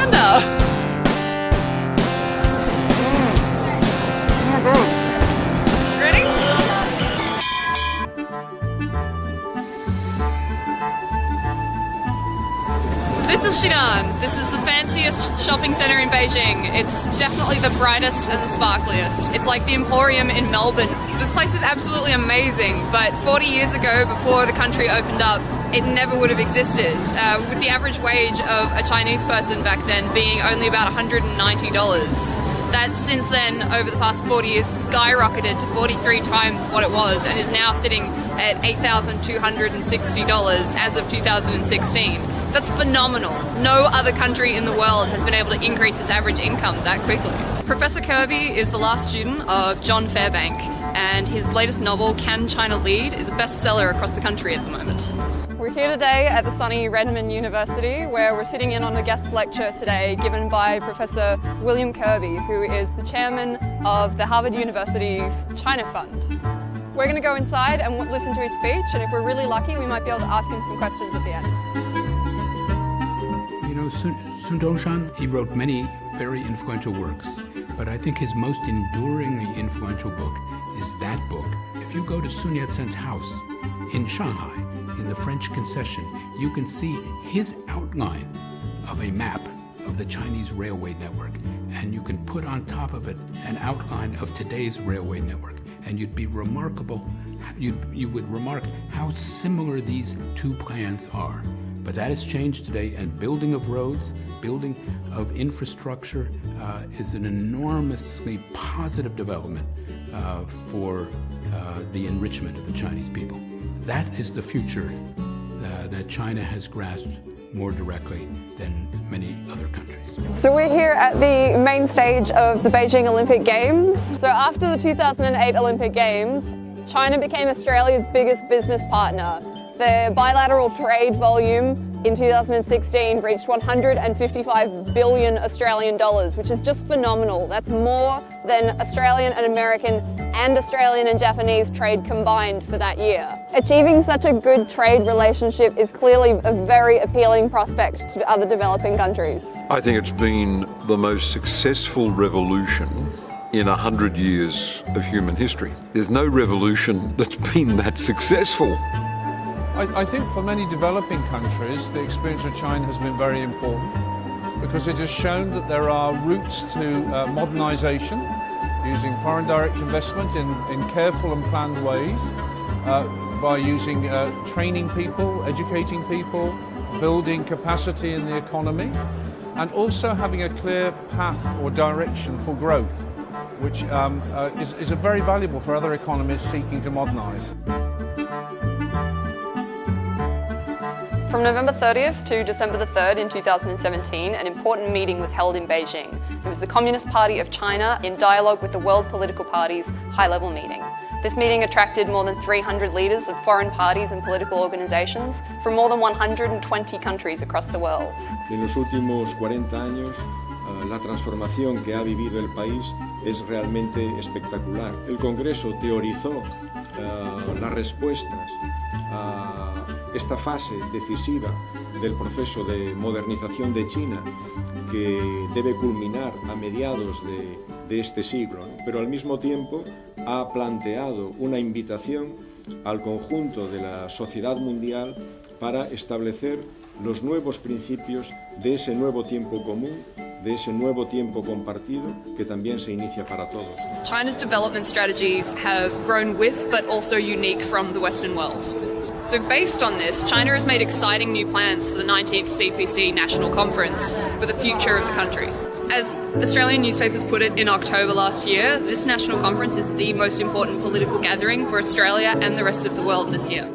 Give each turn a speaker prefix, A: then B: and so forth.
A: panda. Ready? This is Xi'an. This is the fanciest shopping centre in Beijing. It's definitely the brightest and the sparkliest. It's like the Emporium in Melbourne. This place is absolutely amazing, but 40 years ago, before the country opened up, it never would have existed, with the average wage of a Chinese person back then being only about $190. That's since then, over the past 40 years, skyrocketed to 43 times what it was and is now sitting at $8,260 as of 2016. That's phenomenal. No other country in the world has been able to increase its average income that quickly. Professor Kirby is the last student of John Fairbank, and his latest novel, Can China Lead, is a bestseller across the country at the moment. We're here today at the sunny Redmond University, where we're sitting in on a guest lecture today given by Professor William Kirby, who is the chairman of the Harvard University's China Fund. We're going to go inside and listen to his speech, and if we're really lucky, we might be able to ask him some questions at the end.
B: You know, Sun Dongshan, he wrote many very influential works, but I think his most enduringly influential book is that book. If you go to Sun Yat-sen's house in Shanghai, in the French concession, you can see his outline of a map of the Chinese railway network, and you can put on top of it an outline of today's railway network, and you would remark how similar these two plans are. But that has changed today, and building of roads, building of infrastructure is an enormously positive development for the enrichment of the Chinese people. That is the future that China has grasped more directly than many other countries.
A: So we're here at the main stage of the Beijing Olympic Games. So after the 2008 Olympic Games, China became Australia's biggest business partner. The bilateral trade volume in 2016 reached 155 billion Australian dollars, which is just phenomenal. That's more than Australian and American and Australian and Japanese trade combined for that year. Achieving such a good trade relationship is clearly a very appealing prospect to other developing countries.
C: I think it's been the most successful revolution in 100 years of human history. There's no revolution that's been that successful.
D: I think for many developing countries, the experience of China has been very important because it has shown that there are routes to modernization using foreign direct investment in careful and planned ways, by using training people, educating people, building capacity in the economy, and also having a clear path or direction for growth, which is very valuable for other economies seeking to modernize.
A: From November 30th to December the 3rd in 2017, an important meeting was held in Beijing. It was the Communist Party of China in dialogue with the World Political Party's high-level meeting. This meeting attracted more than 300 leaders of foreign parties and political organizations from more than 120 countries across the world.
E: En los últimos 40 años, la transformación que ha vivido el país es realmente espectacular. El Congreso teorizó las respuestas a esta fase decisiva del proceso de modernización de China que debe culminar a mediados de este siglo, ¿no? Pero al mismo tiempo ha planteado una invitación al conjunto de la sociedad mundial para establecer los nuevos principios de ese nuevo tiempo común, de ese nuevo tiempo compartido que también se inicia para todos.
A: China's development strategies have grown with but also unique from the Western world. So based on this, China has made exciting new plans for the 19th CPC National Congress for the future of the country. As Australian newspapers put it in October last year, this national conference is the most important political gathering for Australia and the rest of the world this year.